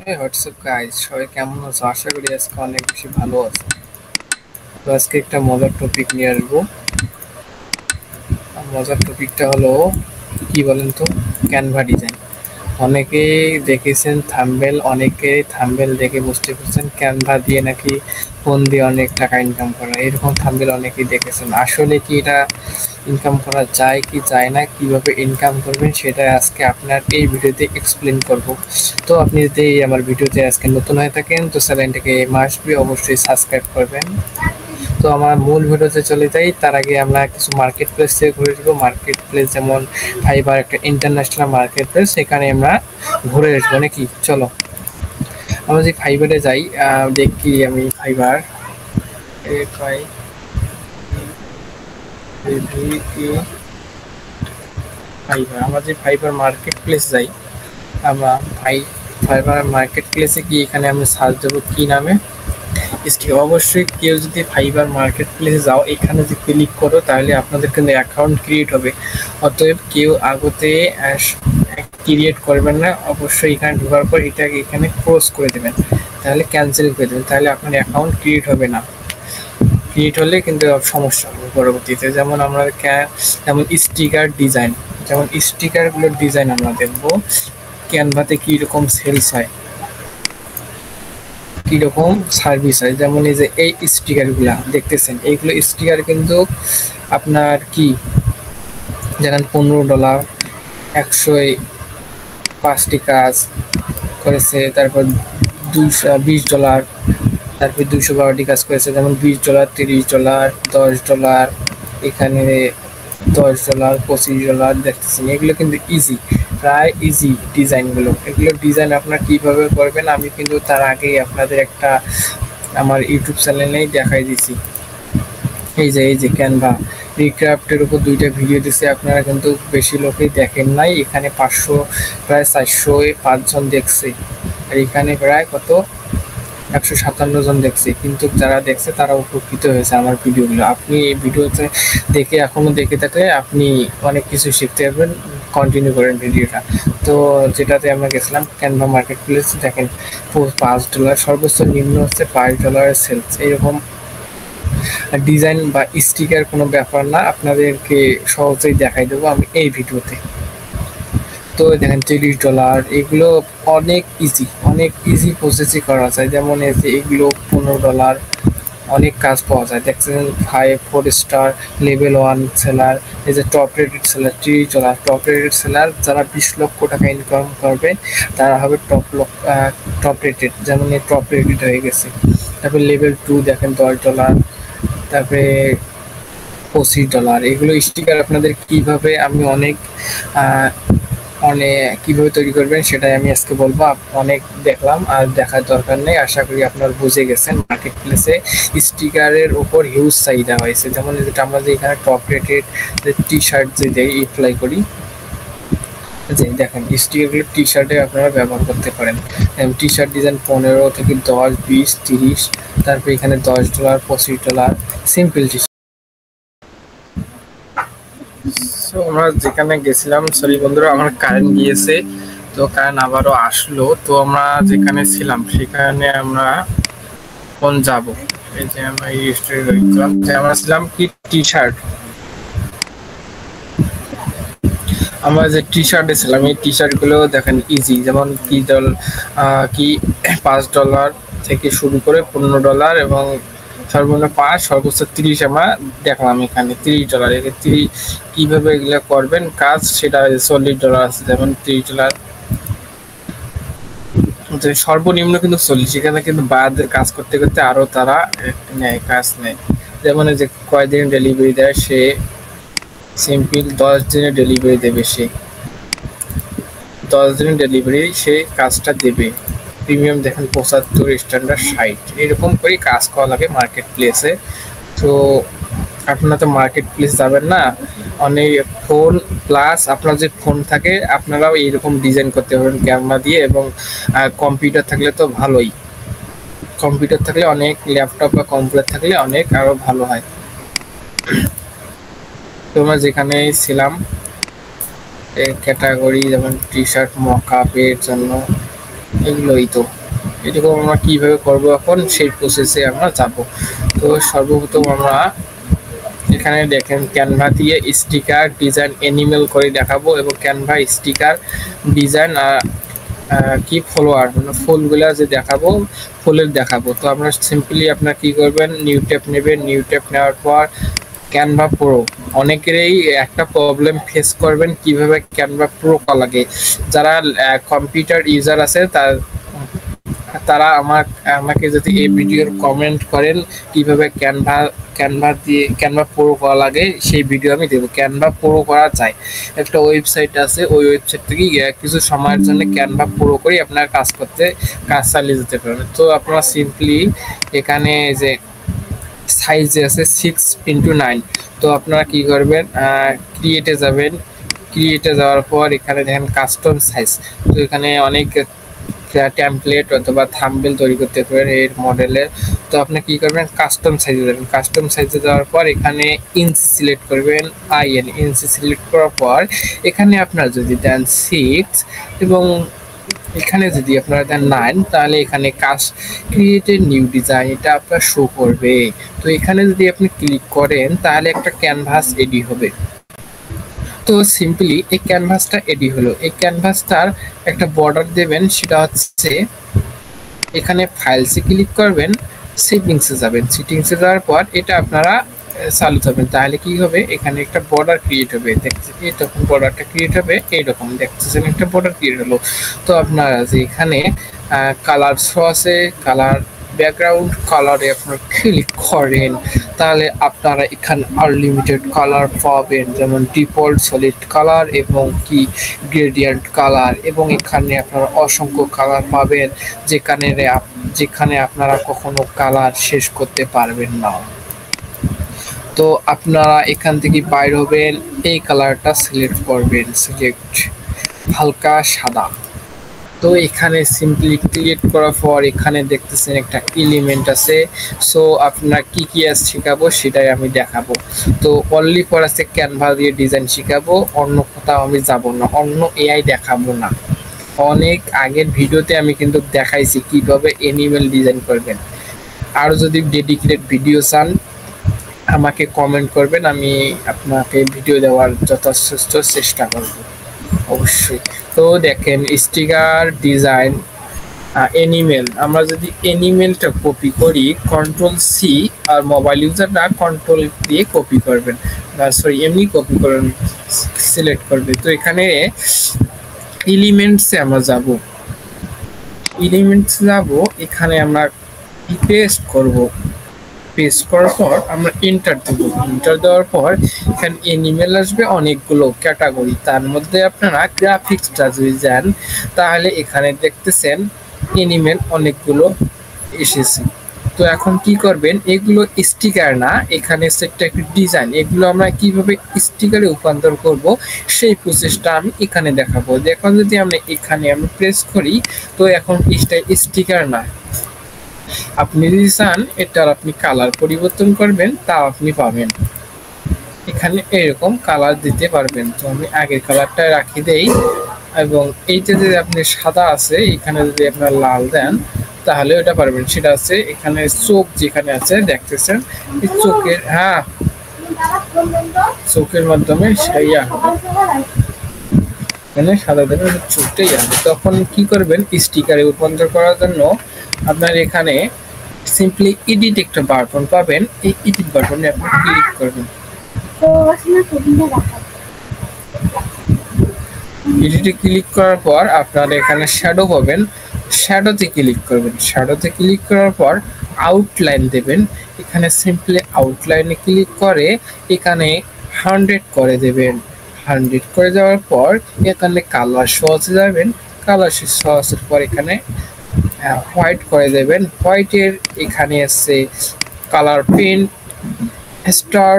WhatsApp guys, সবাই কেমন আছো? আশা করি আজকে অনেক বেশি ভালো আছো। তো আজকে একটা মজার টপিক নিয়ে আসবো। আর মজার টপিকটা হলো কি বলেন তো, ক্যানভা ডিজাইন। অনেকেই দেখেছেন থাম্বনেল, অনেকে থাম্বনেল দেখে বুঝতে পারছেন ক্যানভা দিয়ে নাকি ফোন দিয়ে অনেক টাকা ইনকাম করা, এরকম থাম্বনেল অনেকেই দেখেছেন। আসলে কি এটা ইনকাম করা যায় কি যায় না, কিভাবে ইনকাম করবেন সেটা আজকে আপনার এই ভিডিওতে এক্সপ্লেন করব। তো আপনি যদি আমার ভিডিওতে আজকে নতুন হয়ে থাকেন তো চ্যানেলটাকে মাস্ট বি অবশ্যই সাবস্ক্রাইব করবেন। তো আমার মূল ভিডিওতে চলে যাই, তার আগে আমরা কিছু মার্কেট প্লেস থেকে ঘুরে আসবো। মার্কেট প্লেস যেমন ফাইবার একটা ইন্টারন্যাশনাল মার্কেট প্লেস, সেখানে আমরা ঘুরে আসবো নাকি। চলো আমরা যে ফাইবারে যাই, দেখি আমি ফাইবার ফাইবার আমরা যে ফাইবার মার্কেট প্লেস যাই, আমরা ফাইবার মার্কেট প্লেসে কি এখানে আমি সার্চ দেবো কি নামে। অবশ্যই কেউ যদি ফাইবার মার্কেট প্লেসে যাও, এখানে যদি ক্লিক করো তাহলে আপনাদের কিন্তু অ্যাকাউন্ট ক্রিয়েট হবে। অতএব কেউ আগতে ক্রিয়েট করবেন না, অবশ্যই এখানে ঢোকার পর এটাকে এখানে ক্লোজ করে দেবেন, তাহলে ক্যান্সেল করে দেবেন, তাহলে আপনার অ্যাকাউন্ট ক্রিয়েট হবে না। ক্রিয়েট হলে কিন্তু সমস্যা হবে পরবর্তীতে। যেমন আমরা যেমন স্টিকার ডিজাইন, যেমন স্টিকারগুলোর ডিজাইন আমরা দেখবো ক্যানভাতে কীরকম সেলস হয়, কীরকম সার্ভিস হয়। যেমন এই যে এই স্টিকারগুলা দেখতেছেন, এইগুলো স্টিকার কিন্তু আপনার কি জানেন, $15, 105টি কাজ করেছে, তারপর $220, তারপর 212টি কাজ করেছে। যেমন $20, $30, $10, এখানে $10, $25 দেখতেছেন। এগুলো কিন্তু ইজি, প্রায় ইজি ডিজাইনগুলো। এগুলো ডিজাইন আপনার কিভাবে করবেন আমি কিন্তু তার আগেই আপনাদের একটা আমার ইউটিউব চ্যানেলেই দেখাই দিছি। এই যে ক্যানভা রিক্রাফটের উপর 2টা ভিডিও দিছে, আপনারা কিন্তু বেশি লোকেই দেখেন নাই। এখানে প্রায় 405 জন দেখছে, আর এখানে প্রায় কত 157 জন দেখছে। কিন্তু যারা দেখছে তারা উপকৃত হয়েছে আমার ভিডিওগুলো। আপনি এই ভিডিওতে দেখে এখনো দেখে থাকলে আপনি অনেক কিছু শিখতে পারবেন। কন্টিনিউ করেন ভিডিওটা। তো যেটাতে আমরা গেছিলাম ক্যানভা মার্কেট প্লেস, দেখেন $5 সর্বোচ্চ নিম্ন হচ্ছে $5 সেলস। এরকম ডিজাইন বা স্টিকার কোনো ব্যাপার না, আপনাদেরকে সহজেই দেখাই দেবো আমি এই ভিডিওতে। তো দেখেন $30, এগুলো অনেক ইজি প্রসেসই করা যায়। যেমন এগুলো $15, অনেক কাজ পাওয়া যায়। দেখছেন 4 স্টার লেভেল 1 সেলার, এই যে top rated seller $30। Top rated seller যারা 20 লক্ষ টাকা ইনকাম করবে তারা হবে টপ রেটেড, যেমন এই টপ রেটেড হয়ে গেছে। তারপর লেভেল 2 দেখেন $10, তারপরে $25। এগুলো স্টিকার আপনাদের কিভাবে আমি অনেক কিভাবে তৈরি করবেন সেটাই আমি আজকে বলবো। অনেক দেখলাম আর দেখার দরকার নেই, আশা করি আপনারা বুঝে গেছেন। মার্কেট প্লেসে স্টিকারের উপর হিউজ চাহিদা হয়েছে। যেমন যেটা আমরা যে এখানে টপ রেটেড টি শার্ট যে দেয় অ্যাপ্লাই করি, যে দেখেন স্টিকারগুলো টি শার্টে আপনারা ব্যবহার করতে পারেন। টি শার্ট ডিজাইন 15 থেকে 10, 20, 30, তারপর এখানে $10, $25 সিম্পল টি শার্ট। তো আমরা যেখানে গেছিলাম, সরি বন্ধুরা আমার কারেন্ট গিয়েছে, তো কারেন্ট আবারও আসলো। তো আমরা যেখানে ছিলাম সেখানে আমরা কোন যাব, এই যে আমরা এই যে আমরা ছিলাম কি টি শার্ট, আমরা যে টি শার্টে ছিলাম এই টি শার্টগুলো দেখেন ইজি। যেমন কি $5 থেকে শুরু করে $15 এবং সর্বনিম্ন 5 সর্বোচ্চ 30 আমরা দেখলাম। এখানে $30 কিভাবে এগুলো করবেন কাজ, সেটা $40 আছে। যেমন $30 সর্বনিম্ন কিন্তু 40, সেখানে কিন্তু বায়ারদের কাজ করতে করতে আরো তারা নেয়, কাজ নেয়। যেমন যে কয়দিন ডেলিভারি দেয়, সে সিম্পল 10 দিনের ডেলিভারি দেবে, সে 10 দিনের ডেলিভারি সে কাজটা দেবে। প্রিমিয়াম দেখেন 75, স্ট্যান্ডার্ড 60, এরকম করে কাজ করা লাগে মার্কেট প্লেসে। তো আপনারা তো মার্কেট প্লেস যাবেন না, অনেক ফোন প্লাস আপনার যে ফোন থাকে আপনারাও এইরকম ডিজাইন করতে পারবেন ক্যামেরা দিয়ে, এবং কম্পিউটার থাকলে তো ভালোই। কম্পিউটার থাকলে অনেক, ল্যাপটপ বা কম্পিউটার থাকলে অনেক আরো ভালো হয়। তো আমরা যেখানে ছিলাম ক্যাটাগরি যেমন টি শার্ট মকআপের জন্য এগুলোই তো। এরকম আমরা কিভাবে করবো এখন সেই প্রসেসে আমরা যাব। তো সর্বপ্রথম আমরা এখানে দেখেন ক্যানভা দিয়ে স্টিকার ডিজাইন অ্যানিমেল করে দেখাবো, এবং ক্যানভা স্টিকার ডিজাইন কি ফলোয়ার মানে ফুলগুলা যে দেখাবো, ফুলের দেখাবো। তো আমরা সিম্পলি আপনার কি করবেন, নিউ ট্যাব নেবেন। নিউ ট্যাব নেওয়ার পর ক্যানভা প্রো, অনেকেরই একটা প্রবলেম ফেস করবেন কিভাবে ক্যানভা প্রো করা লাগে। যারা কম্পিউটার ইউজার আছে তারা আমাকে যদি এই ভিডিওর কমেন্ট করেন কিভাবে ক্যানভা প্রো করা লাগে, সেই ভিডিও আমি দেবো। ক্যানভা প্রো করা যায়, একটা ওয়েবসাইট আছে, ওই ওয়েবসাইট থেকে কিছু সময়ের জন্য ক্যানভা প্রো করে আপনার কাজ চালিয়ে যেতে পারবেন। তো আপনারা সিম্পলি এখানে যে সাইজ আছে 6x9, তো আপনারা কি করবেন, ক্রিয়েটে যাবেন। ক্রিয়েটে যাওয়ার পর এখানে দেখেন কাস্টম সাইজ, তো এখানে অনেক টেমপ্লেট অথবা থাম্বনেল তৈরি করতে পারেন এর মডেলের। তো আপনি কি করবেন, কাস্টম সাইজে যাবেন। কাস্টম সাইজে যাওয়ার পর এখানে ইঞ্চি সিলেক্ট করবেন, ইঞ্চি সিলেক্ট করার পর এখানে আপনার যদি দেন 6 এবং এখানে যদি আপনারা দেন 9, তাহলে এখানে ক্রিয়েট এ নিউ ডিজাইন এটা আপনার শো করবে। তো এখানে যদি আপনি ক্লিক করেন তাহলে একটা ক্যানভাস এডি হবে। তো সিম্পলি এই ক্যানভাসটা এডি হলো। এই ক্যানভাসটার একটা বর্ডার দেবেন, সেটা হচ্ছে এখানে ফাইলসে ক্লিক করবেন, সেটিংসে যাবেন। সেটিংসে যাওয়ার পর এটা আপনারা চালু করবেন, তাহলে কি হবে, এখানে একটা বর্ডার ক্রিয়েট হবে। দেখছেন তখন বর্ডারটা ক্রিয়েট হবে এইরকম, দেখতেছেন একটা বর্ডার ক্রিয়েট হলো। তো আপনারা যে এখানে কালার শো আছে, কালার ব্যাকগ্রাউন্ড কালারে আপনারা ক্লিক করেন, তাহলে আপনারা এখানে আনলিমিটেড কালার পাবেন, যেমন ডিফল্ট, সলিড কালার এবং কি গ্রেডিয়েন্ট কালার, এবং এখানে আপনারা অসংখ্য কালার পাবেন, যেখানে আপনারা কখনো কালার শেষ করতে পারবেন না। তো আপনারা এখান থেকে বাইর হবেন, এই কালারটা সিলেক্ট করবেন, সিলেক্ট হালকা সাদা। তো এখানে সিম্পলি ক্লিক করার পর এখানে দেখতেছেন একটা এলিমেন্ট আছে। সো আপনার কি শেখাবো সেটাই আমি দেখাবো। তো অনলি ফর আছে ক্যানভা দিয়ে ডিজাইন শেখাবো, অন্য কোথাও আমি যাব না, অন্য এআই দেখাবো না। অনেক আগের ভিডিওতে আমি কিন্তু দেখাইছি কিভাবে অ্যানিমেল ডিজাইন করবেন। আর যদি ডেডিকেটেড ভিডিও চান আমাকে কমেন্ট করবেন, আমি আপনাকে ভিডিও দেওয়ার যথাযথ চেষ্টা করব অবশ্যই। তো দেখেন স্টিকার ডিজাইন অ্যানিমেল, আমরা যদি অ্যানিমেলটা কপি করি Ctrl+C, আর মোবাইল ইউজাররা কন্ট্রোল দিয়ে কপি করবেন, সরি এমনি কপি করবেন, সিলেক্ট করবে। তো এখানে এলিমেন্টসে আমরা যাব, এখানে আমরা পেস্ট করব। পেস্ট করার পর আমরা এন্টার দেব। এন্টার দেওয়ার পর এখানে অ্যানিমেল আসবে অনেকগুলো ক্যাটাগরি, তার মধ্যে আপনারা গ্রাফিক্সটা যদি যান তাহলে এখানে দেখতেছেন অ্যানিমেল অনেকগুলো এসেছে। তো এখন কি করবেন, এগুলো স্টিকার না, এখানে একটা ডিজাইন, এগুলো আমরা কিভাবে স্টিকারে রূপান্তর করব সেই প্রসেসটা আমি এখানে দেখাবো। এখন যদি আমরা এখানে প্রেস করি, তো এখন স্টিকার না, আপনি যদি চান এটার আপনি কালার পরিবর্তন করবেন তাও আপনি পাবেন, এখানে এরকম কালার দিতে পারবেন। তো আমি আগের কালারটা রাখি দেই, এবং এইটা যদি আপনি সাদা আছে এখানে যদি আপনার লাল দেন তাহলে ওটা পারবেন। সেটা আছে এখানে চোখ যেখানে আছে দেখতেছেন, এই চোখের চোখের মাধ্যমে সেই এখানে সাদা দেবেন, চোখটাই আসবে। তখন কি করবেন, স্টিকারে রূপান্তর করার জন্য আপনার এখানে সিম্পলি এডিট একটা বাটন পাবেন, এই এডিট বাটনে আপনি ক্লিক করবেন। এডিটে ক্লিক করার পর আপনারা এখানে শ্যাডো পাবেন, শ্যাডোতে ক্লিক করবেন। শ্যাডোতে ক্লিক করার পর আউটলাইন দেবেন, এখানে সিম্পলি আউটলাইনে ক্লিক করে এখানে 100 করে দেবেন। 100 করে যাওয়ার পর এখানে কালার শোতে যাবেন, কালার শোসের পর এখানে হোয়াইট করে দেবেন। হোয়াইটের এখানে আছে কালার প্রিন্ট স্টার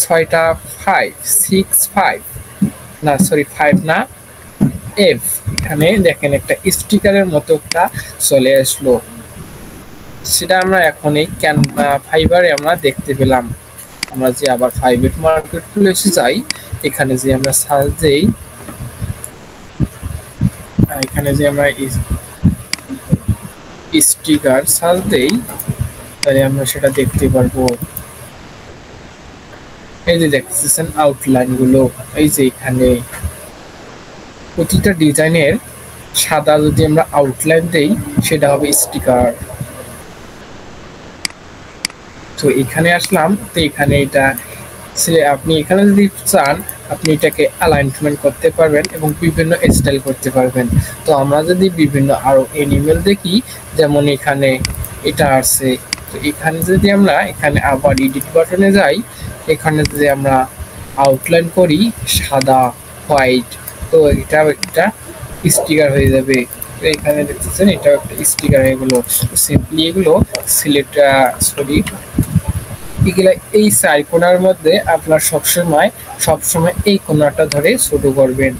6টা 5 6 5 না, সরি 5 না, এফ। এখানে দেখেন একটা স্টিকারের মতো একটা চলে আসলো, সেটা আমরা এখন এই ফাইবারে আমরা দেখতে পেলাম। আমরা যে আবার ফাইবার মার্কেট প্লেসে যাই, এখানে যে আমরা সার্চ দেই এখানে যে আমরা স্টিকার সার্চ দেই তাহলে আমরা সেটা দেখতে পারবো। এই যে দেখতেছেন আউটলাইন গুলো, এই যে এখানে প্রতিটা ডিজাইনের সাদা যদি আমরা আউটলাইন দেই সেটা হবে স্টিকার। তো এখানে আসলাম, তো এখানে এটা আপনি এখানে যদি চান আপনি এটাকে অ্যালাইনমেন্ট করতে পারবেন এবং বিভিন্ন স্টাইল করতে পারবেন। তো আমরা যদি বিভিন্ন আরো এনিমেল দেখি, যেমন এখানে এটা আছে, তো এখানে যদি আমরা এখানে আবার এডিট বাটনে যাই, এখানে যদি আমরা আউটলাইন করি সাদা হোয়াইট, তো এটা স্টিকার হয়ে যাবে। তো এখানে দেখতেছেন এটা একটা স্টিকার হয়ে গেল। সিম্পলি এগুলো সিলেক্ট এগুলা এই চার কোণার মধ্যে আপনার সবসময় এই কোণাটা ধরে ছোট করবেন।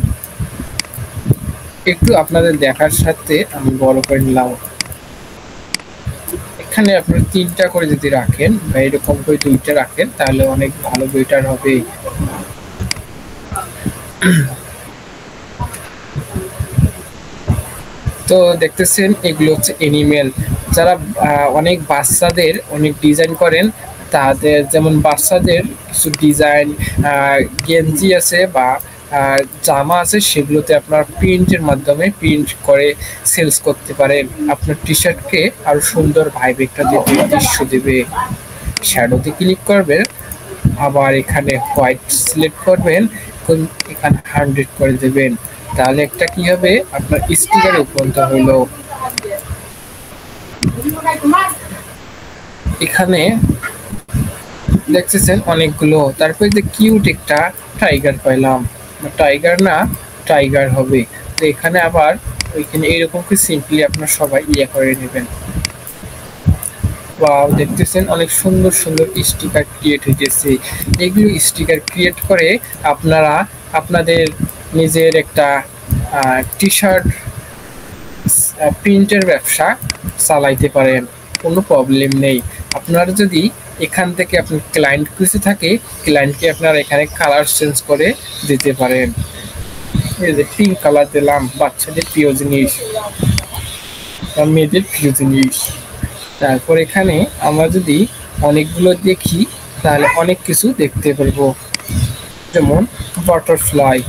একটু আপনাদের দেখার সাথে আমি বড় করে নিলাম। এখানে আপনার 3টা করে যদি রাখেন বা এরকম করে 2টা রাখেন তাহলে অনেক ভালো বেটার হবে। তো দেখতেছেন এগুলো হচ্ছে এনিমেল। যারা অনেক বাচ্চাদের অনেক ডিজাইন করেন, তাদের যেমন বাচ্চাদের কিছু ডিজাইন গেঞ্জি আছে বা জামা আছে, সেগুলোতে আপনার প্রিন্টের মাধ্যমে প্রিন্ট করে সেলস করতে পারেন। আপনার টি শার্টকে আরো সুন্দর ভাইব একটা দেবে, দৃশ্য দেবে। শ্যাডোতে ক্লিক করবেন, আবার এখানে হোয়াইট সিলেক্ট করবেন, এখানে 100 করে দেবেন, তাহলে একটা কি হবে আপনার স্টিকারে উপনীত হইল। এখানে দেখতেছেন অনেকগুলো, তারপরে যে কিউট একটা টাইগার পাইলাম, টাইগার না টাইগার হবে। তো এখানে আবার ওইখানে এরকম কি সিম্পলি আপনার সবাই করে নেবেন। ওয়াও, দেখতেছেন অনেক সুন্দর সুন্দর স্টিকার ক্রিয়েট হইতেছে। এগুলো স্টিকার ক্রিয়েট করে আপনারা আপনাদের নিজের একটা টি শার্ট প্রিন্টের ব্যবসা চালাইতে পারেন, কোনো প্রবলেম নেই। আপনারা যদি এখান থেকে আপনার ক্লায়েন্ট কিছু থাকে, ক্লায়েন্টকে আপনারা এখানে কালার চেঞ্জ করে দিতে পারেন। এই যে পিঙ্ক কালার দিলাম, বাচ্চাদের প্রিয় জিনিস, মেয়েদের প্রিয় জিনিস। তারপর এখানে আমরা যদি অনেকগুলো দেখি তাহলে অনেক কিছু দেখতে পারবো, যেমন বাটারফ্লাই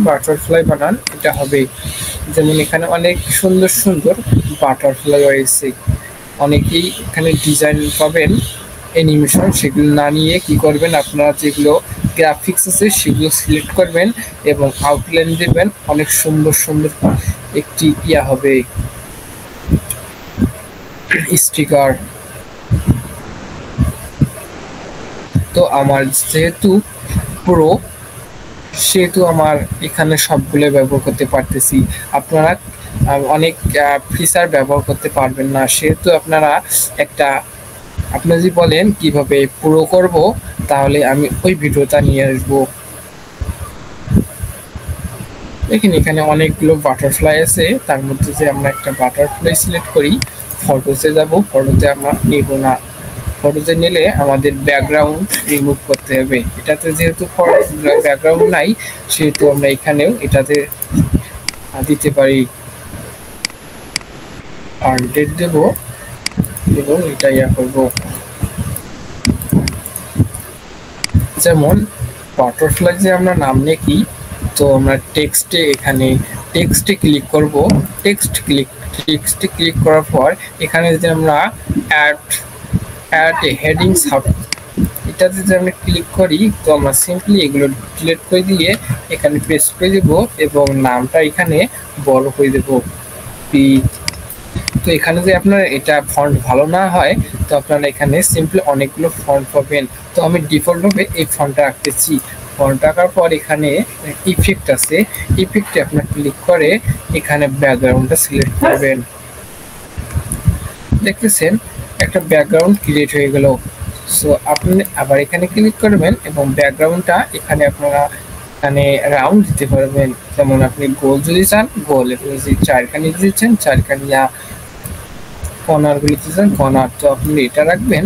বাটারফ্লাই বানান, এটা হবে। যেমন এখানে অনেক সুন্দর সুন্দর বাটারফ্লাই রয়েছে, অনেকেই এখানে ডিজাইন পাবেন অ্যানিমেশন, সেগুলো না নিয়ে কি করবেন আপনারা যেগুলো গ্রাফিক্স আছে সেগুলো সিলেক্ট করবেন এবং আউটলাইন দেবেন, অনেক সুন্দর সুন্দর একটি হবে স্টিকার। তো আমার যেহেতু পুরো, সেহেতু আমার এখানে সবগুলো ব্যবহার করতে পারতেছি। আপনারা অনেক ফিচার ব্যবহার করতে পারবেন না, সেহেতু আপনারা আপনি যদি বলেন কিভাবে পুরো করব, তাহলে আমি ওই ভিডিওটা নিয়ে আসবো। দেখেন এখানে অনেকগুলো বাটারফ্লাই আছে, তার মধ্যে যে আমরা একটা বাটারফ্লাই সিলেক্ট করি, ফটোতে যাব, ফটোতে আমরা নেব না, ফটোতে নিলে আমাদের ব্যাকগ্রাউন্ড রিমুভ করতে হবে। এটাতে যেহেতু ব্যাকগ্রাউন্ড নাই, সেহেতু আমরা এখানেও এটাতে দিতে পারি। ডেট দেব এবং এটা করব। যেমন বাটারফ্লাই যে আমরা নাম লিখি, তো আমরা এখানে টেক্সটে ক্লিক করব। টেক্সটে ক্লিক করার পর এখানে যদি আমরা অ্যাড হেডিং সাব, এটাতে যদি আমরা ক্লিক করি, তো আমরা সিম্পলি এগুলো ডিলিট করে দিয়ে এখানে পেস্ট করে দেব এবং নামটা এখানে বড় করে দেব। তো এখানে যে আপনার এটা ফন্ট ভালো না হয়, তো আপনারা এখানে সিম্পলি অনেকগুলো ফন্ট পাবেন। তো আমি ডিফল্টভাবে এই ফন্টটা রাখতেছি। ফন্ট রাখার পর এখানে ইফেক্ট আছে, ইফেক্টে আপনার ক্লিক করে এখানে ব্যাকগ্রাউন্ডটা সিলেক্ট করবেন। দেখতেছেন একটা ব্যাকগ্রাউন্ড ক্রিয়েট হয়ে গেল। সো আপনি আবার এখানে ক্লিক করবেন এবং ব্যাকগ্রাউন্ডটা এখানে আপনারা এখানে রাউন্ড দিতে পারবেন। যেমন আপনি গোল যদি চান গোল, যদি চারখানি দিচ্ছেন চারখানি, কর্নারগুলি দিচ্ছেন কর্নার, তো আপনি এটা রাখবেন।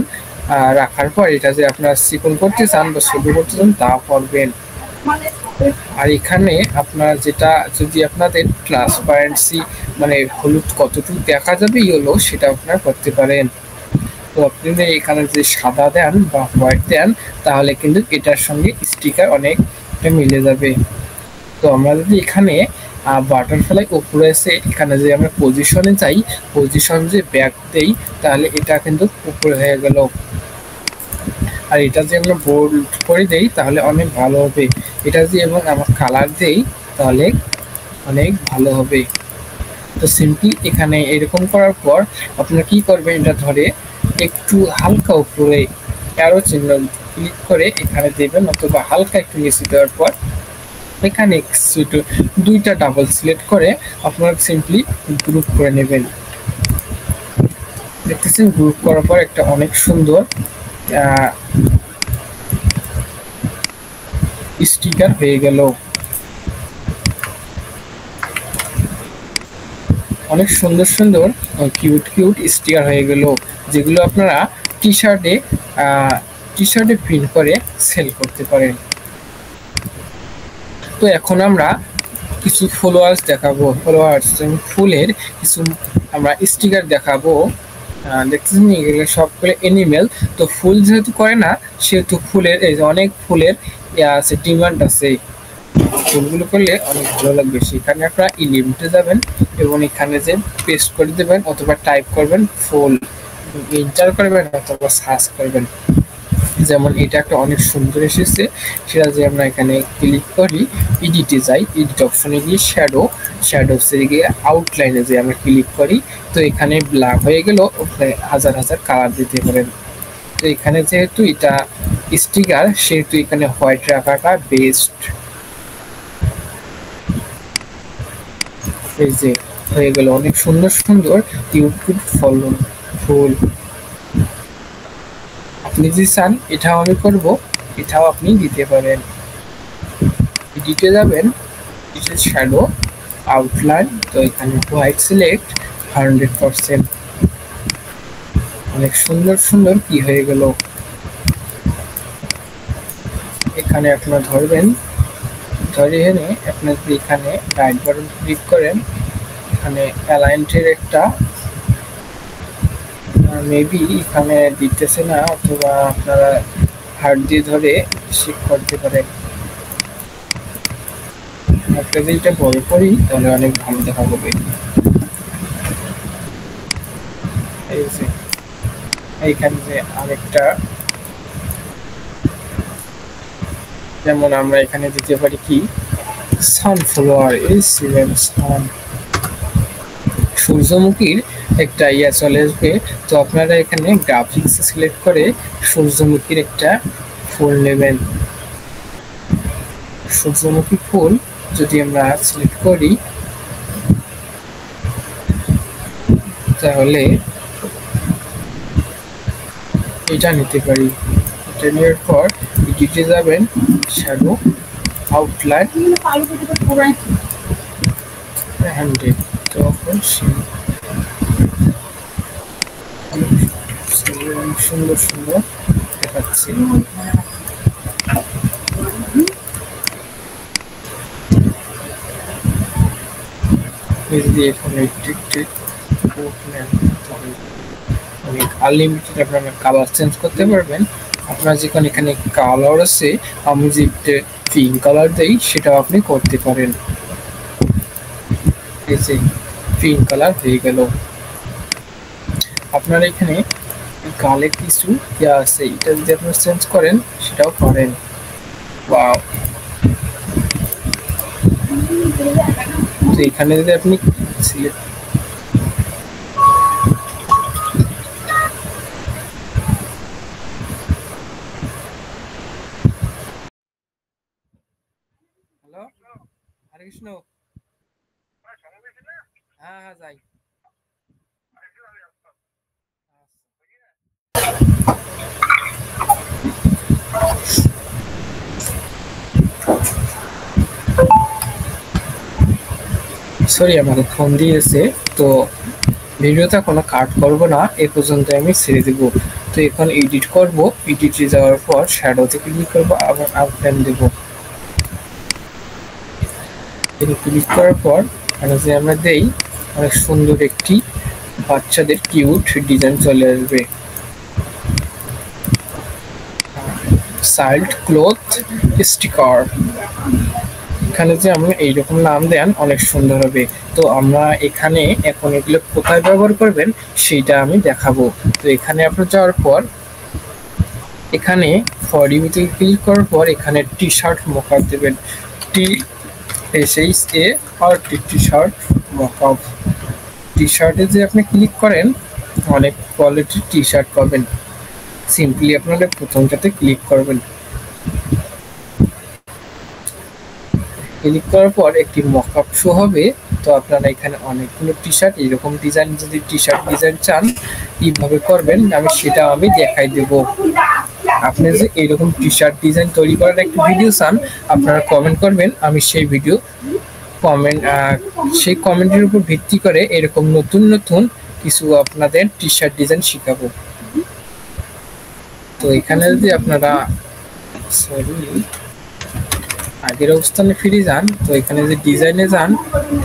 রাখার পর এটা যে আপনারা চিকন করতে চান বা ছোট করতে চান তা করবেন। আর এখানে আপনার যেটা যদি আপনাদের ট্রান্সপারেন্সি মানে হলুদ কতটুকু দেখা যাবে ইয়েলো সেটা আপনারা করতে পারেন। তো আপনি এখানে যদি সাদা দেন বা হোয়াইট দেন তাহলে কিন্তু এটার সঙ্গে স্টিকার অনেকটা মিলে যাবে। তো আমরা যদি এখানে বাটারফ্লাই উপরে এসে এখানে যদি আমরা পজিশনে যাই, পজিশন যে ব্যাক দেই তাহলে এটা কিন্তু উপরে হয়ে গেল। আর এটা যদি আমরা বোল্ড করে দেই তাহলে অনেক ভালো হবে। এটা যদি এবং আমরা কালার দেই তাহলে অনেক ভালো হবে। তো সিম্পলি এখানে এরকম করার পর আপনারা কি করবেন, এটা ধরে একটু হালকা উপরে অ্যারো চিহ্ন ক্লিক করে এখানে দেবেন, অথবা হালকা একটু নিচে দেওয়ার পর এখানে দুইটা ডাবল সিলেক্ট করে আপনারা সিম্পলি গ্রুপ করে নেবেন। দেখতেছেন গ্রুপ করার পর একটা অনেক সুন্দর স্টিকার হয়ে গেল। অনেক সুন্দর সুন্দর কিউট কিউট স্টিকার হয়ে গেল, যেগুলো আপনারা টি শার্টে প্রিন্ট করে সেল করতে পারেন। তো এখন আমরা কিছু ফলোয়ার্স দেখাবো, ফুলের কিছু আমরা স্টিকার দেখাবো। দেখতেছেন এগুলো সবগুলো এনিমেল। তো ফুল যেহেতু করে না সেহেতু ফুলের এই যে অনেক ফুলের আছে, ডিমান্ড আছে। ফুলগুলো করলে অনেক ভালো লাগবে। সেখানে আপনারা ইলিমিটে যাবেন এবং এখানে যে পেস্ট করে দেবেন অথবা টাইপ করবেন ফুল, এন্টার করবেন অথবা সার্চ করবেন। যেমন এটা একটা অনেক সুন্দর এসেছে, সেটা যে আমরা এখানে ক্লিক করি, এডিটে যাই, এডিট অপশনে গিয়ে শ্যাডোসে গিয়ে আউটলাইনে যে আমরা ক্লিক করি, তো এখানে ব্ল্যাক হয়ে গেল, হাজার হাজার কালার দিতে পারেন। তো এখানে যেহেতু এটা স্টিকার সেহেতু এখানে হোয়াইট রাখাটা বেস্ট। এই যে হয়ে গেল অনেক সুন্দর সুন্দর কিউট কিউট ফুল। আপনি যদি চান এটাও আমি করব, এটাও আপনি দিতে পারেন। এডিটে যাবেন, শ্যাডো আউটলাইন, তো এখানে হোয়াইট সিলেক্ট 100%। অনেক সুন্দর সুন্দর কি হয়ে গেল। এখানে আপনারা ধরবেন, ধরে এনে আপনার এখানে রাইট বাটন ক্লিক করেন, এখানে অ্যালাইন্টের একটা মেবি এখানে দিতেছে না, অথবা আপনারা হাত দিয়ে ধরে শিফট করতে পারেন। একটা যদি এটা বড় করি তাহলে অনেক ভালো দেখা যাবে। এইখানে যে আরেকটা, যেমন আমরা এখানে দিতে পারি কি সানফ্লাওয়ার, এই সান সূর্যমুখীর একটা চলে আসবে। তো আপনারা এখানে গ্রাফিক্স সিলেক্ট করে সূর্যমুখীর একটা ফুল নেবেন। সূর্যমুখী ফুল যদি আমরা সিলেক্ট করি তাহলে এটা নিতে পারি। এটা নেওয়ার পর এডিটে যাবেন, শ্যাডো আউটলাইন 100, তখন সুন্দর সুন্দর দেখাচ্ছে। যদি এখানে অনেক আনলিমিটেড আপনারা কালার চেঞ্জ করতে পারবেন। আপনার যেখানে এখানে কালার আছে, আমি যে পিঙ্ক কালার দেই সেটাও আপনি করতে পারেন। এই যে পিঙ্ক কালার হয়ে গেল। আপনার এখানে গালে কিছু ইয়া আছে, এটা যদি আপনারা চেঞ্জ করেন সেটাও পারেন। ওয়াও, তো এখানে যদি আপনি সিলেক্ট হ্যালো হরে কৃষ্ণ, হ্যাঁ হ্যাঁ যাই। সরি আমাকে ফোন দিয়েছে, তো ভিডিওটা কোনো কাট করব না, এ পর্যন্ত আমি ছেড়ে দেব। তো এখন এডিট করব, এডিটে যাওয়ার পর শ্যাডোতে ক্লিক করব, আবার আউটলাইন দেব। ক্লিক করার পর যে আমরা দেই অনেক সুন্দর একটি বাচ্চাদের কিউট ডিজাইন চলে আসবে। চাইল্ড ক্লথ স্টিকার, এখানে যে আমরা এইরকম নাম দেন অনেক সুন্দর হবে। তো আমরা এখানে এখন এগুলো কোথায় ব্যবহার করবেন সেইটা আমি দেখাবো। তো এখানে আপনার যাওয়ার পর এখানে ফরইউতে ক্লিক করার পর এখানে টি শার্ট মকআপ দেবেন, TSHA আর টি শার্ট মকআপ। টি শার্টে যে আপনি ক্লিক করেন অনেক কোয়ালিটির টি শার্ট পাবেন। সিম্পলি আপনারা প্রথমটাতে ক্লিক করবেন, ক্লিক করার পর একটি মকআপ শো হবে। তো আপনারা এখানে অনেকগুলো টি শার্ট এরকম ডিজাইন, যদি টি শার্ট ডিজাইন চান কিভাবে করবেন সেটা আমি দেখাই দেব। আপনি যে এরকম টি শার্ট ডিজাইন তৈরি করার একটা ভিডিও চান আপনারা কমেন্ট করবেন, আমি সেই ভিডিও সেই কমেন্টের উপর ভিত্তি করে এরকম নতুন নতুন কিছু আপনাদের টি শার্ট ডিজাইন শিখাবো। তো এখানে যদি আপনারা আগের অবস্থানে ফিরে যান, তো এখানে যে ডিজাইনে যান,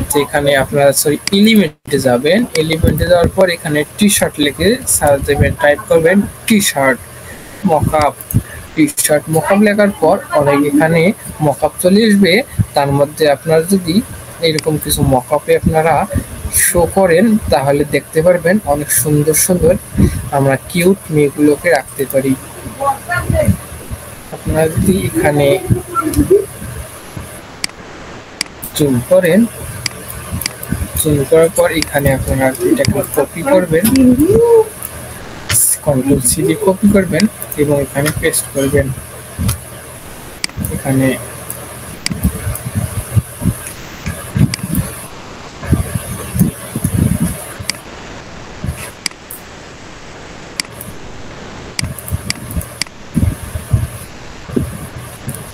তো এখানে আপনারা এলিমেন্টে যাবেন। এলিমেন্টে যাওয়ার পর এখানে টি শার্ট লিখে সার্চ দেবেন, টাইপ করবেন T shirt mockup. T shirt mockup লেখার পর অনেক এখানে মকআপ চলে আসবে। তার মধ্যে আপনারা যদি এরকম কিছু মকআপে আপনারা শো করেন তাহলে দেখতে পারবেন অনেক সুন্দর সুন্দর আমরা কিউট মেয়েগুলোকে রাখতে পারি। আপনারা যদি এখানে জুম করেন, জুম করার পর এখানে আপনারা এটাকে কপি করবেন, কন্ট্রোল-C দিয়ে কপি করবেন এবং এখানে পেস্ট করবেন। এখানে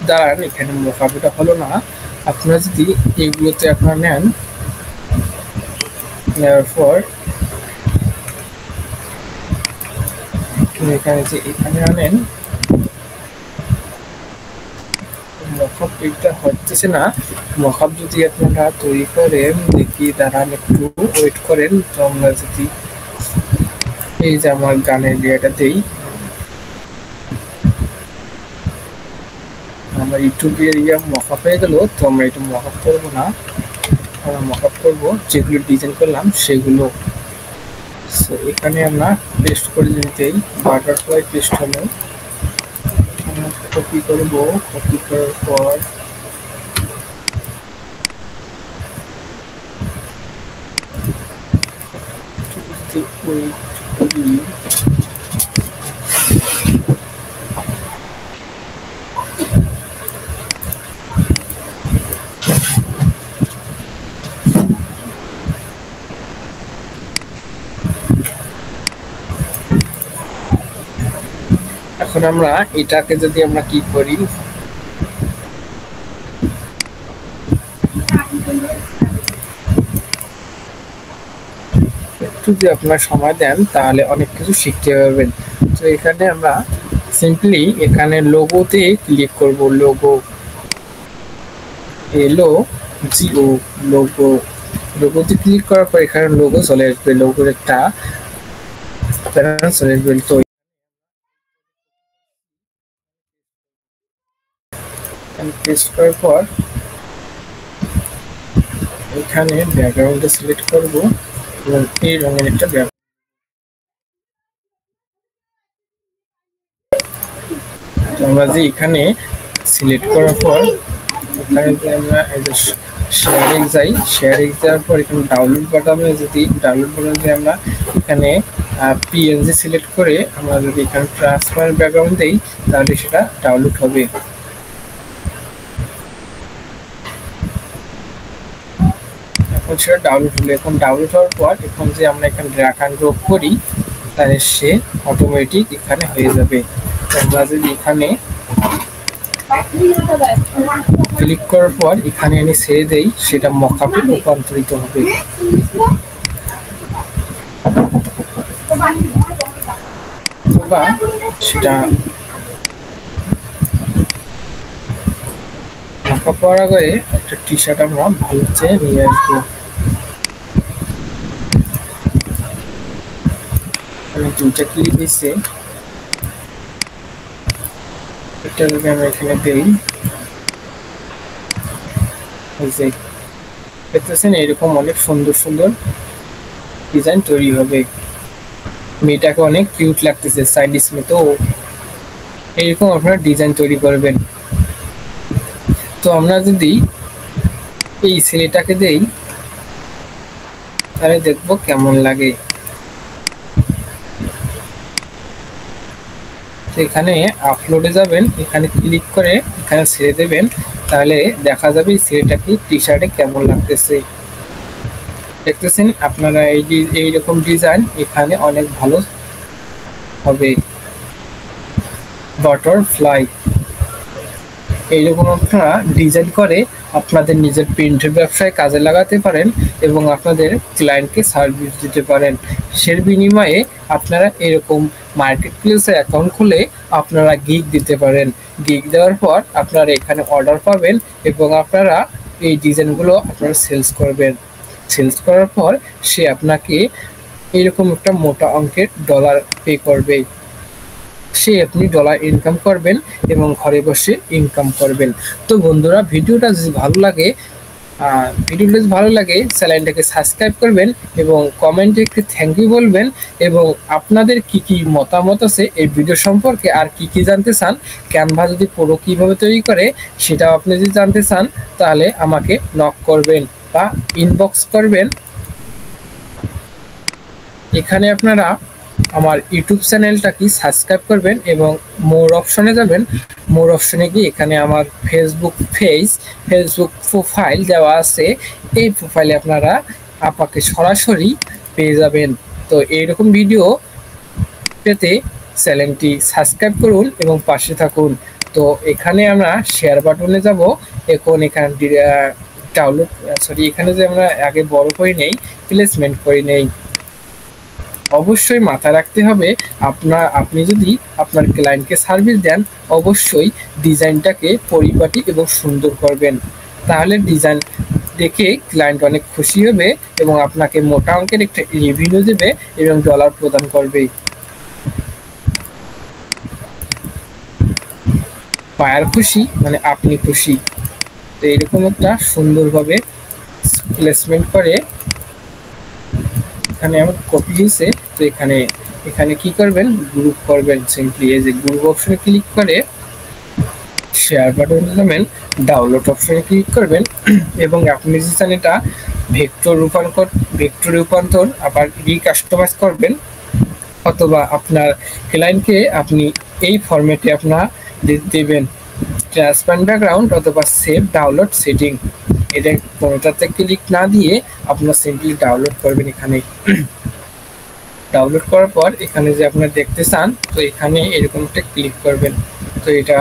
দাঁড়ান, এখানে মোকাবিলা হলো না। আপনারা যদি এইগুলোতে আপনারা নেন, নেওয়ার পর এখানে যে এখানে আনেন, মকআপ এটা হচ্ছে না। মকআপ যদি আপনারা তৈরি করেন, দেখি দাঁড়ান একটু ওয়েট করেন। তো আমরা যদি এই যে আমার গানের ইয়েটা দেই, আমার ইউটিউবের মকআপ হয়ে গেল। তো আমরা এটা মকআপ করবো না, আমরা মকআপ করবো যেগুলো ডিজাইন করলাম সেগুলো। সো এখানে আমরা পেস্ট করে দিতেই বাটারফ্লাই পেস্ট হলো, কপি করব। কপি করার পর এখন আমরা এটাকে যদি আমরা কি করি, একটু যদি আপনার সময় দেন তাহলে অনেক কিছু শিখতে পারবেন। তো এখানে আমরা সিম্পলি এখানে লোগোতে ক্লিক করব, লোগো LOGO, লোগো। লোগোতে ক্লিক করার পর এখানে লোগো চলে আসবে, লোগোর একটা প্যাটার্ন চলে আসবে। তো পেস্ট করার পর এখানে ব্যাকগ্রাউন্ডটা সিলেক্ট করব এবং এই রঙের একটা আমরা যে এখানে সিলেক্ট করার পর এখানে যে আমরা এই যে শেয়ারিং যাই, শেয়ারিং যাওয়ার পর এখানে ডাউনলোড বাটনে যদি ডাউনলোড বাটনে আমরা এখানে PNG সিলেক্ট করে আমরা যদি এখানে ট্রান্সফার ব্যাকগ্রাউন্ড দেই তাহলে সেটা ডাউনলোড হবে। এখন সেটা ডাউনলোড হলো। এখন ডাউনলোড হওয়ার পর এখন যে আমরা এখানে ড্র্যাগ এন্ড ড্রপ করি তাহলে সে অটোমেটিক এখানে হয়ে যাবে। আমরা যদি এখানে ক্লিক করার পর এখানে এনে ছেড়ে দেই সেটা মকআপে রূপান্তরিত হবে। বা সেটা করার আগে একটা টি শার্ট আমরা ভালো চেয়ে নিয়ে আসবো। দুইটা ক্লিপ দিচ্ছে, এটা যদি আমরা এখানে দেই, দেখতেছেন এরকম অনেক সুন্দর সুন্দর ডিজাইন তৈরি হবে। মেয়েটাকে অনেক কিউট লাগতেছে সাইডিস মে, তো এরকম আপনারা ডিজাইন তৈরি করবেন। তো আমরা যদি এই ছেলেটাকে দেই তাহলে দেখবো কেমন লাগে। তো এখানে আপলোডে যাবেন, এখানে ক্লিক করে এখানে ছেড়ে দেবেন, তাহলে দেখা যাবে এই ছেলেটাকে টি শার্টে কেমন লাগতেছে। দেখতেছেন আপনারা এইরকম ডিজাইন এখানে অনেক ভালো হবে। বাটারফ্লাই এইরকম আপনারা ডিজাইন করে আপনাদের নিজের প্রিন্টের ব্যবসায় কাজে লাগাতে পারেন এবং আপনাদের ক্লায়েন্টকে সার্ভিস দিতে পারেন। সের বিনিময়ে আপনারা এরকম মার্কেট প্লেসে অ্যাকাউন্ট খুলে আপনারা গিগ দিতে পারেন। গিগ দেওয়ার পর আপনারা এখানে অর্ডার পাবেন এবং আপনারা এই ডিজাইনগুলো আপনারা সেলস করবেন। সেলস করার পর সে আপনাকে এরকম একটা মোটা অঙ্কের ডলার পে করবে। সে আপনি ডলার ইনকাম করবেন এবং ঘরে বসে ইনকাম করবেন। তো বন্ধুরা, ভিডিওটা যদি ভালো লাগে চ্যানেলটাকে সাবস্ক্রাইব করবেন এবং কমেন্টে একটি থ্যাংক ইউ বলবেন এবং আপনাদের কি কি মতামত আছে এই ভিডিও সম্পর্কে, আর কি কি জানতে চান, ক্যানভা যদি পুরো কিভাবে তৈরি করে সেটাও আপনি যদি জানতে চান তাহলে আমাকে নক করবেন বা ইনবক্স করবেন। এখানে আপনারা আমার ইউটিউব চ্যানেলটাকে সাবস্ক্রাইব করবেন এবং মোর অপশনে যাবেন। মোর অপশনে গিয়ে এখানে আমার ফেসবুক প্রোফাইল দেওয়া আছে, এই প্রোফাইলে আপনারা আপাকে সরাসরি পেয়ে যাবেন। তো এইরকম ভিডিও পেতে চ্যানেলটি সাবস্ক্রাইব করুন এবং পাশে থাকুন। তো এখানে আমরা শেয়ার বাটনে যাব। এখন এখানে এখানে যে আমরা আগে বড় করে নেই, প্লেসমেন্ট করে নেই। অবশ্যই মাথায় রাখতে হবে আপনি যদি আপনার ক্লায়েন্টকে সার্ভিস দেন অবশ্যই ডিজাইনটাকে পরিপাটি এবং সুন্দর করবেন, তাহলে ডিজাইন দেখে ক্লায়েন্ট অনেক খুশি হবে এবং আপনাকে মোটা অঙ্কের একটা রেভিনিউ দেবে এবং ডলার প্রদান করবে। বায়ার খুশি মানে আপনি খুশি। তো এরকম একটা সুন্দরভাবে প্লেসমেন্ট করে এখানে আমার কপি হয়েছে। তো এখানে কি করবেন, গ্রুপ করবেন। সিম্পলি এই যে গ্রুপ অপশনে ক্লিক করে শেয়ার বাটনে যাবেন, ডাউনলোড অপশনে ক্লিক করবেন এবং আপনি যে চান এটা ভেক্টর রূপান্তর আবার রিকাস্টমাইজ করবেন, অথবা আপনার ক্লায়েন্টকে আপনি এই ফরম্যাটে আপনার দেবেন, ট্রান্সপারেন্ট ব্যাকগ্রাউন্ড অথবা সেভ ডাউনলোড সেটিং। এটা কোনোটাতে ক্লিক না দিয়ে আপনার সিম্পলি ডাউনলোড করবেন। এখানে ডাউনলোড করার পর এখানে যে আপনারা দেখতে চান, তো এখানে এরকম একটা ক্লিক করবেন। তো এটা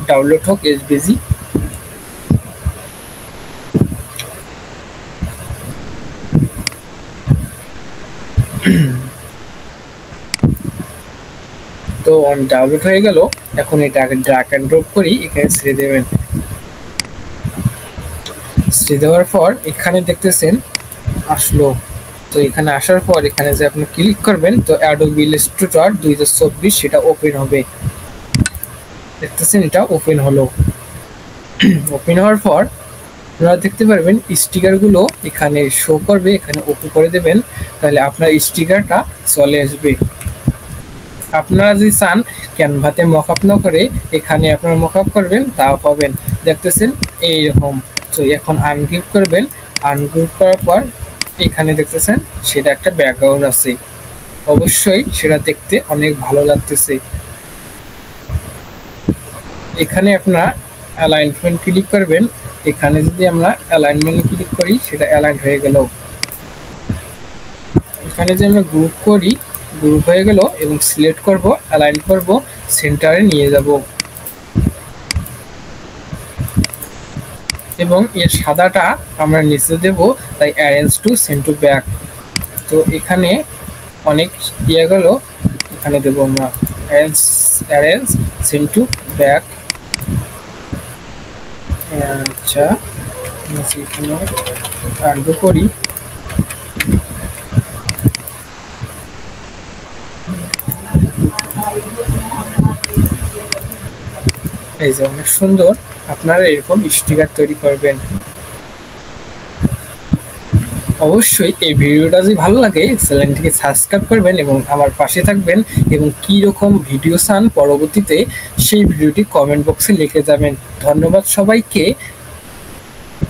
ডাউনলোড হোক এসভিজি। তো ডাউনলোড হয়ে গেল। এখন এটাকে ড্র্যাগ এন্ড ড্রপ করি, এখানে ছেড়ে দেবেন। ছেড়ে দেওয়ার পর এখানে দেখতেছেন আসলো। তো এখানে আসার পর এখানে যে আপনি ক্লিক করবেন, তো অ্যাডোবি ইলাস্ট্রেটর 2024 সেটা ওপেন হবে। দেখতেছেন এটা ওপেন হলো। ওপেন হওয়ার পর আপনারা দেখতে পারবেন স্টিকারগুলো এখানে শো করবে, এখানে ওকে করে দেবেন, তাহলে আপনার স্টিকারটা চলে আসবে। আপনারা যদি চান ক্যানভাতে মকআপ না করে এখানে আপনারা মকআপ করবেন, তাও পাবেন। দেখতেছেন এইরকম। তো এখন আনগ্রুপ করবেন। আনগ্রুপ করার পর এখানে দেখতেছেন সেটা একটা ব্যাকগ্রাউন্ড আছে, অবশ্যই সেটা দেখতে অনেক ভালো লাগতেছে। এখানে আপনারা অ্যালাইনমেন্ট ক্লিক করবেন। এখানে যদি আমরা অ্যালাইনমেন্ট ক্লিক করি সেটা অ্যালাইন হয়ে গেল। এখানে যে আমরা গ্রুপ করি, গ্রুপ হয়ে গেল এবং সিলেক্ট করব, অ্যালাইন করব, সেন্টারে নিয়ে যাব এবং এর সাদাটা আমরা নিচে দেব, তাই arrange to send to back. তো এখানে অনেক ইয়ে গেল, এখানে দেব আমরা অ্যারেঞ্জ সেন্ড টু ব্যাক, আচ্ছা, এখানে আরম্ভ করি। এই যে অনেক সুন্দর, আপনারা এরকম স্টিকার তৈরি করবেন। অবশ্যই এই ভিডিওটা যদি ভালো লাগে চ্যানেলটিকে সাবস্ক্রাইব করবেন এবং আমার পাশে থাকবেন, এবং কি রকম ভিডিও চান পরবর্তীতে সেই ভিডিওটি কমেন্ট বক্সে লিখে যাবেন। ধন্যবাদ সবাইকে।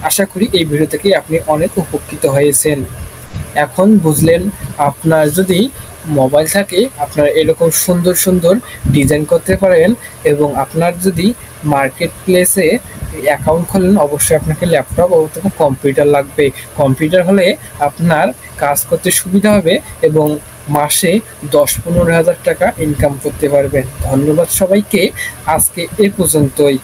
আশা করি এই ভিডিও থেকে আপনি অনেক উপকৃত হয়েছেন। এখন বুঝলেন, আপনার যদি মোবাইল থাকে আপনারা এরকম সুন্দর সুন্দর ডিজাইন করতে পারেন, এবং আপনার যদি মার্কেট প্লেসে অ্যাকাউন্ট খোলেন অবশ্যই আপনাকে ল্যাপটপ অথবা কম্পিউটার লাগবে। কম্পিউটার হলে আপনার কাজ করতে সুবিধা হবে এবং মাসে 10-15 হাজার টাকা ইনকাম করতে পারবেন। ধন্যবাদ সবাইকে, আজকে এ পর্যন্তই।